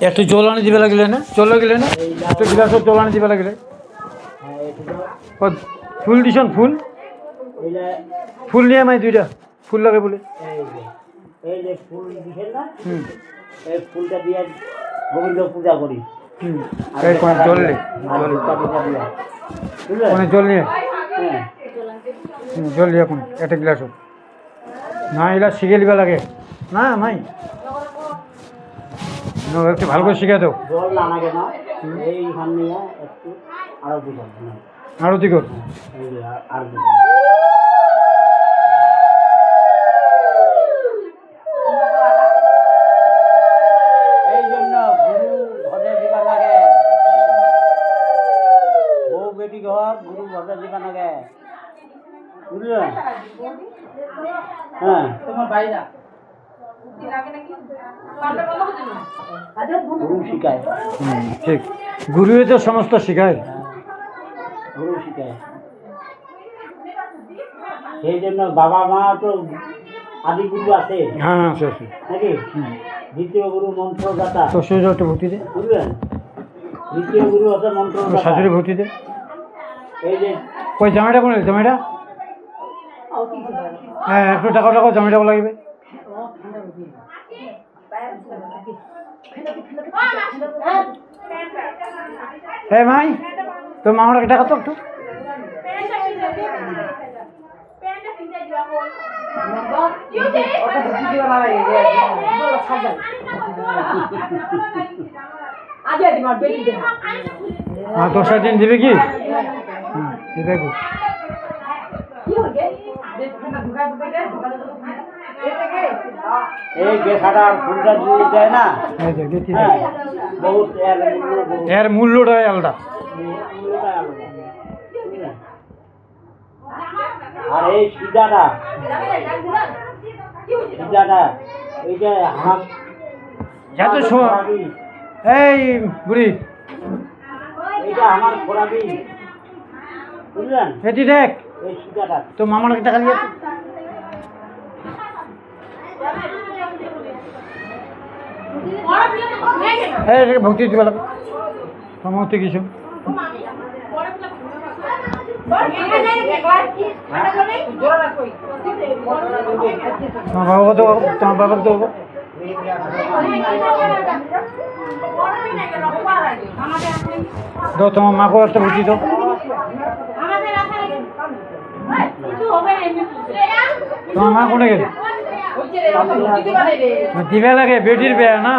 একটু জল আনি দিবে লাগলে না, জল লাগলে না, একটু গ্লাস জল আনি দিবে লাগলে। ফুল দিছন, ফুল ফুল নিয়ে মাই দুইটা ফুল লাগে বলে। এই যে ফুল দিছেন না, এই ফুলটা দিয়ে গোবিন্দ পূজা করি। জল নে, জল নিয়ে জল দিয়ে এখন একটা গ্লাস না, এলা শিখে লিবা লাগে না মাই, একটু ভালো করে শিখে দাও। জল না লাগে না, এইখান নিয়ে একটু আরতি কর, আরতি কর। আরতি এই জন্য গুরু ঘরে দিবা লাগে, বউ বেটি ঘর গুরু ঘরে দিবা লাগে, বুঝলে? হ্যাঁ, তোমার বাইরা গুরু শিখায়। ঠিক, গুরুই তো সমস্ত শিখায়, গুরু শিখায়। সেই জন্য বাবা মা তো আদি গুরু আছে। হ্যাঁ আছে আছে নাকি? দ্বিতীয় গুরু মন্ত্রদাতা, তো সে একটু ভর্তি দে, বুঝলেন? দ্বিতীয় গুরু আছে মন্ত্রদাতা। শাশুড়ি ভর্তি দে। এই যে ওই জামাইটা কোন জামাইটা? হ্যাঁ একটু টাকা টাকা জামাইটা লাগবে। হ্যাঁ ভাই, তো মামাটাকে টাকা তো একটু। হ্যাঁ 10 দিন দিবে কি? দিবে গো। এই বেখাটা ফুলটা দিয়ে যায় না, বহুত এর মূল্যটাই আলাদা। আর এই সিজাটা এইটা আমার যত এই বুড়ি, এইটা আমার খোরাবি, বুঝলেন? এটি দেখ এই সিজাটা তো মামাটাকে টাকা দিয়ে ভক্তি দিবা লাগে সমস্ত কিছু। তোমার বাবা তো, তোমার বাবা তো দাও, তোমার মাকেও একটা ভর্তি দাও। তোমার মা কোনে গেছে? দিবে লাগে, বেটির বেয়া না,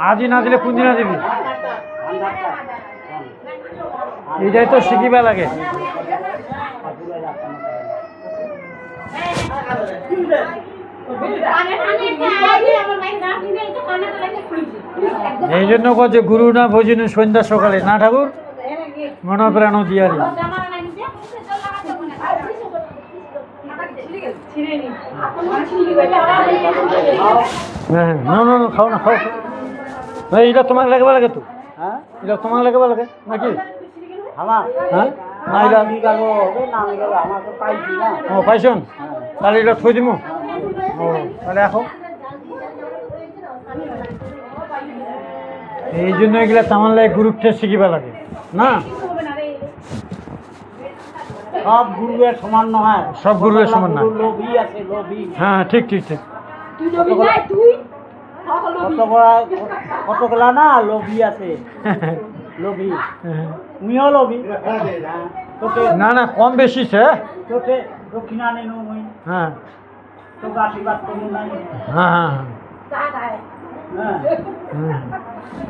আজই না দিলে কোন দিনা দিবি? এইটাই তো শিখিবা লাগে। এই জন্য যে গুরু না ভোজন সন্ধ্যা সকালে না ঠাকুর মন প্রাণ দিয়ারি। হ্যাঁ না না খাও না, খাও। এইটা তোমার লাগবে লাগে তো? হ্যাঁ, এটা তোমার লাগবে লাগে নাকি আমার? হ্যাঁ না, এটা আমি গাবো হবে না, আমি গাবো, আমার তো পাইছি না। ও পাইছন, তাহলে এটা থই দিব। ও তাহলে এখন এই জন্য এগুলা তামান লাগে গুরুত্ব শিখিবা লাগে না। সব গুরুয়ের সমান নয়, সব গুরুয়ের সমান না। লোভী আছে, লোভী। হ্যাঁ ঠিক ঠিক ঠিক। কতগুলা না লোভী আছে, লোভী। তুমিও লোভী। না না কম বেশি সে। তোকে দক্ষিণা নেনু মুই, হ্যাঁ তোকে আশীর্বাদ করবো নাই। হ্যাঁ হ্যাঁ হ্যাঁ,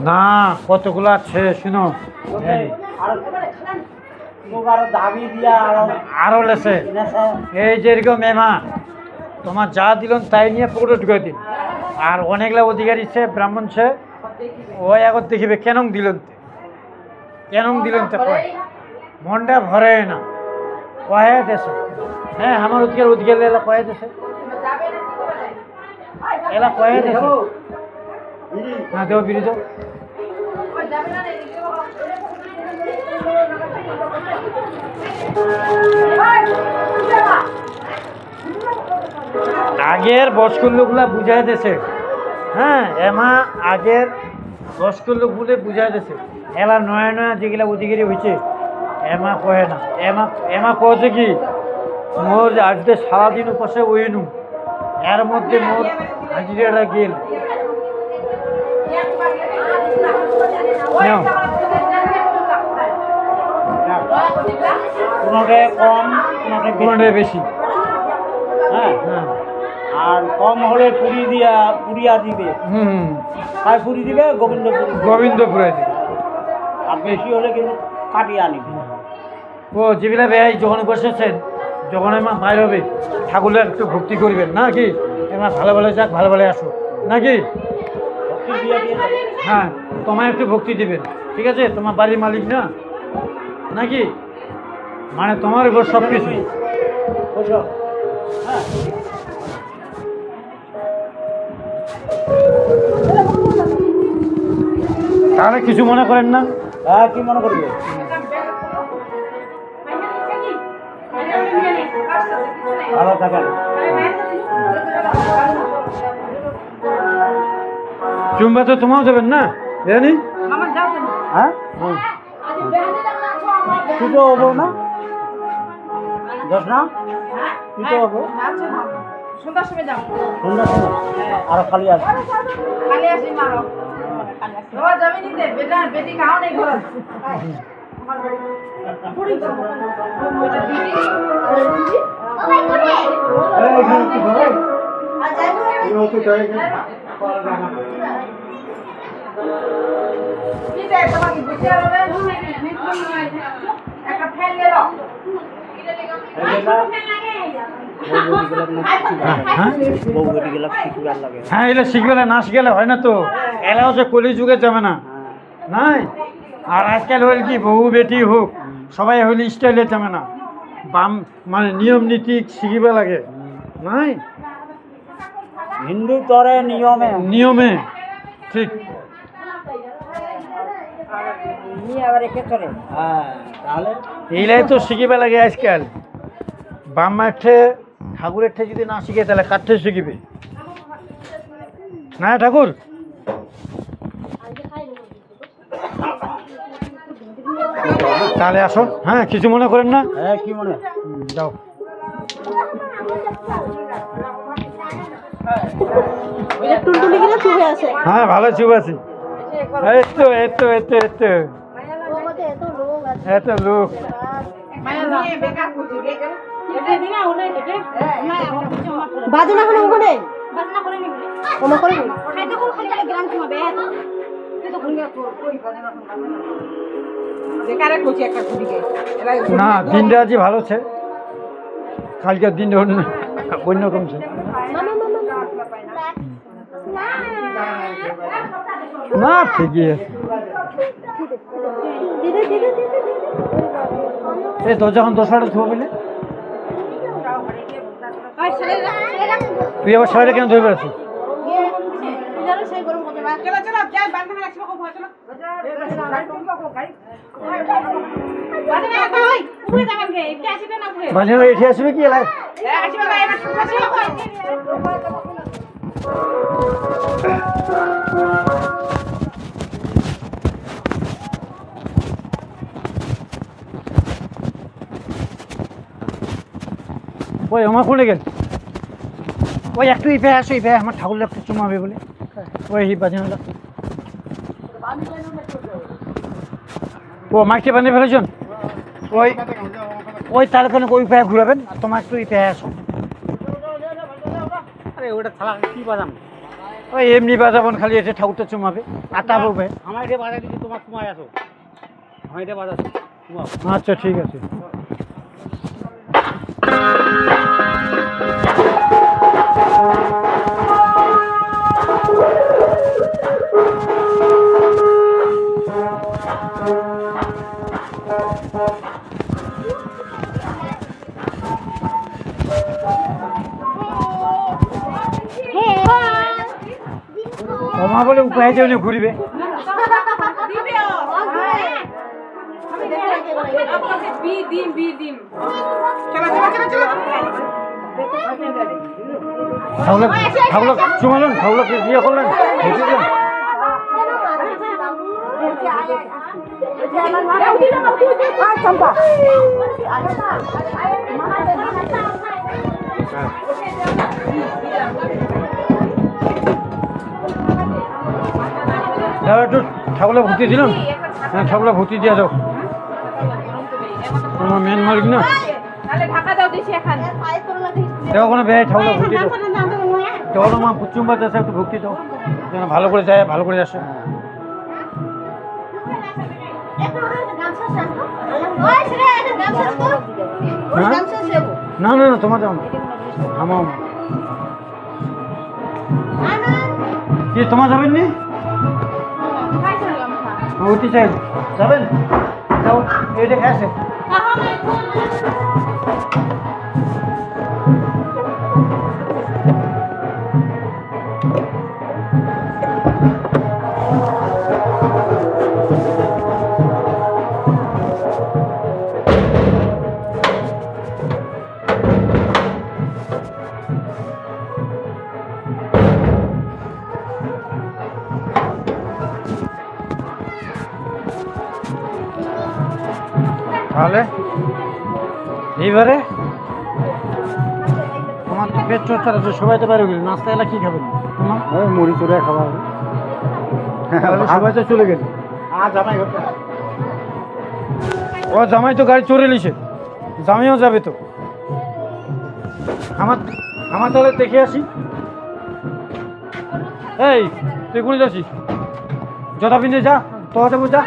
না কতগুলো আছে শুনো, তোকে আরো দাবি দিয়া আরো লেছে। এই যেরকম মেমা তোমার যা দিলেন তাই নিয়ে পুকুরে ঢুকে দিন, আর অনেকগুলা অধিকারী সে ব্রাহ্মণ সে ওই আগত দেখিবে কেন দিলেন, কেন দিলেন তে কয় মনটা ভরে না, কয়ে দেশে। হ্যাঁ আমার অধিকার এলা কয়ে দেশে, এলা কয়ে দেশে। হ্যাঁ দেব বিড়ি দাও। আগের বয়স্ক লোকগুলা বুঝাই দিয়েছে হ্যাঁ এমা আগের 10 কিলো বলে বুঝাই দিছে এলা নয়া নয়া যেগুলা অধিকারী হয়েছে এমা কহে না এমা কছে কি মোর আজকে সারাদিন উপাসে ওইনু এর মধ্যে মোর হাজিরাটা গেল নাও। কোনোটা কম কোনোটা কোনটা বেশি হ্যাঁ হ্যাঁ আর কম হলে পুরিয়া দিবে হুম কায় পুরি দিবে গোবিন্দপুরি গোবিন্দপুরে দিবে। আর বেশি হলে কিন্তু কাটিয়ে আনিবে ও যেগুলা বেয়াই যখন বসেছেন যখন এমা বাইর হবে ঠাকুরের একটু ভক্তি করবেন নাকি এমা ভালো ভালো যাক ভালো ভালো আসো নাকি ভক্তি দিয়ে দিয়ে যাবে। হ্যাঁ তোমায় একটু ভক্তি দিবেন ঠিক আছে তোমার বাড়ির মালিক না নাকি মানে তোমার উপর সব কিছু বুঝো হ্যাঁ তাহলে কিছু মনে করেন না হ্যাঁ কি মনে করবে ভালো থাকেন চুম্বা তো তোমাও যাবেন না জানি হ্যাঁ তুই তো হবো না দশ না তুই তো হবো সন্ধ্যার সময় যাবো সুন্দর সুন্দর আরো খালি আসবে খালি আসি মারো বাবা যাবে নিতে বেটা বেটি খাও নেই ঘর একটা ফেল গেল হ্যাঁ এগুলো শিখবেলে না শিখলে হয় না তো এলা হচ্ছে কলি যুগে যাবে না নাই আর আজকাল হইল কি বহু বেটি হোক সবাই হইলে স্টাইলে যাবে না বাম মানে নিয়ম নীতি শিখিবে লাগে নাই হিন্দু তরে নিয়মে নিয়মে ঠিক আবার একে চলে হ্যাঁ তাহলে এইলাই তো শিখিবে লাগে আজকাল বাম মাঠে ঠাকুরের ঠে যদি না শিখে তাহলে কার ঠে শিখিবে না ঠাকুর তাহলে আসো হ্যাঁ কিছু মনে করেন না হ্যাঁ কি মনে যাও টুনটুনি কিনা চুপে আছে হ্যাঁ ভালো চুপ আছি এত লোক বাজে না কোনো ওখানে ওমা করে না দিনটা আজ ভালো আছে কালকের দিনটা অন্য কমছে না ঠিকই আছে এই তো যখন দোসরাটা ধুবো বলে তুই আবার সবাইটা কেন ধরে বেড়াচ্ছিস মাঝে মাঝে এসে আসবে কি এলাকায় ওই আমার কোনে গেল ওই একটু ইপে আসো ইপে আমার ঠাকুর একটু চুমাবে বলে ওই বাজনা ও মাইকে বানিয়ে ফেলেছেন ওই ওই তারখানে ওই পায়ে ঘুরাবেন আর তোমার একটু ইপে আসো আরে ওটা থালা কি বাদাম ওই এমনি বাজাবেন খালি এসে ঠাকুরটা চুমাবে আর তা বলবে আমার এটা বাজা দিচ্ছি তোমার কুমায় আসো আমার এটা বাজা কুমাও আচ্ছা ঠিক আছে ওমা বলে উপায় যে উনি ঘুরবে ঠাকুর ঠাকুর চুমালেন ঠাকুরকে বিয়ে করলেন বুঝলেন দাদা একটু ঠাকুরে ভর্তি দিলাম হ্যাঁ ঠাকুরে ভর্তি দিয়ে দাও তোমার মেন মালিক না তাহলে ঢাকা দাও দিছি এখানে দেখো কোনো বেড়ে ঠাকুরে ভর্তি দাও তখন আমার চুম্বা চাষে একটু ভক্তি দাও যেন ভালো করে যায় ভালো করে আসে না না না তোমার যাও না আমার কি তোমার যাবেন নি অতি চাই যাবেন যাও এইটা খেয়েছে তাহলে এইবারে তোমার তো পেট চর্চা আছে সবাই তো বাইরে গেল নাস্তা এলা কি খাবেন তোমার মুড়ি চড়ে খাওয়া হবে সবাই তো চলে গেল জামাই ও জামাই তো গাড়ি চড়ে নিছে জামাইও যাবে তো আমার আমার তাহলে দেখে আসি এই তুই কোনে যাচ্ছিস জটা পিন্ধে যা তো যাবো যা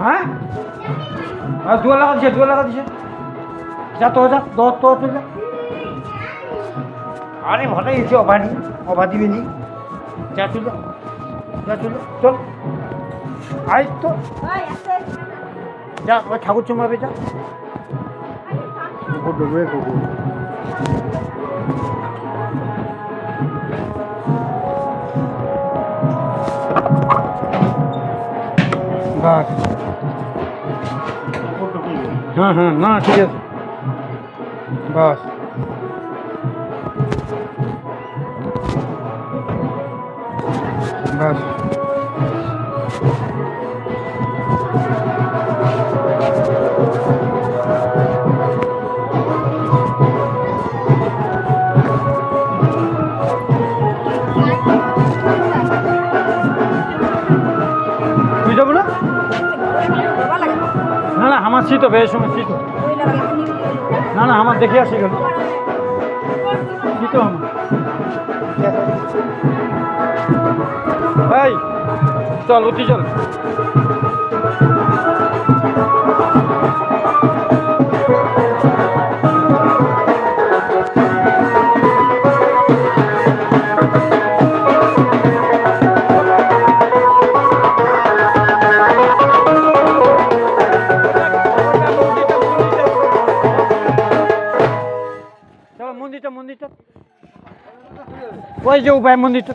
হ্যাঁ আর দুয়া লাগা দিছে যা তো যা তো যা আরে ভালো এসে অভা দিবি নি যা চল চল আই তো যা ওই ঠাকুর চুমাবে যা বাস হ্যাঁ হ্যাঁ না ঠিক আছে বাস বাস তুই যাবো না না না আমার শীত বেশ সময় শীত না না আমার দেখে আসি গেল শীত আমার এই চল উঠি চল মন্দিরটা ওই যে উপায় মন্দিরটা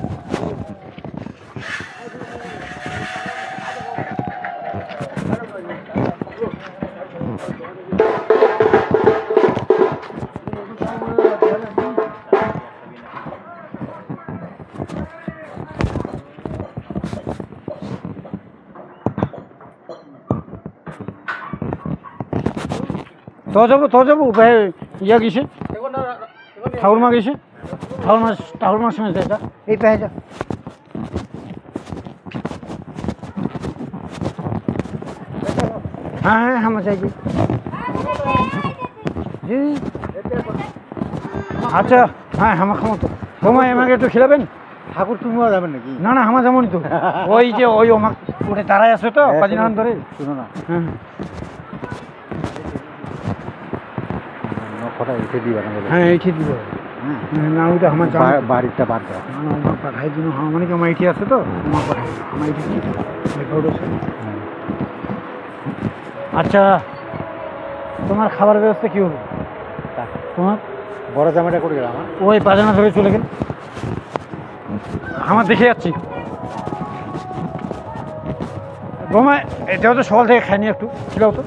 তো যাবো উপায় ইয়া গেছে ঠাকুরমা গেছে ঠাকুরমার সঙ্গে যা এই পায়ে যা হ্যাঁ হ্যাঁ আমার চাইছি জি আচ্ছা হ্যাঁ আমার খামো তো তোমায় আমাকে একটু খেলাবেন ঠাকুর তুমিও যাবেন নাকি না না আমার যেমনই তো ওই যে ওই আমার ওটা তারাই আসবে তো কদিন ধরে শুনো না হ্যাঁ কটা এসে দিবা না হ্যাঁ এসে দিব না ওইটা আমার বাড়িটা বাদ দাও না আমার পাঠাই দিন মানে কি আমার এটি আছে তো আমার পাঠাই আমার এটি আচ্ছা তোমার খাবার ব্যবস্থা কী হবে তোমার বড় জামাটা করে গেল আমার ওই পাজানা ধরে চলে গেল আমার দেখে যাচ্ছি বোমা এটাও তো সকাল থেকে খাইনি একটু ছিল তো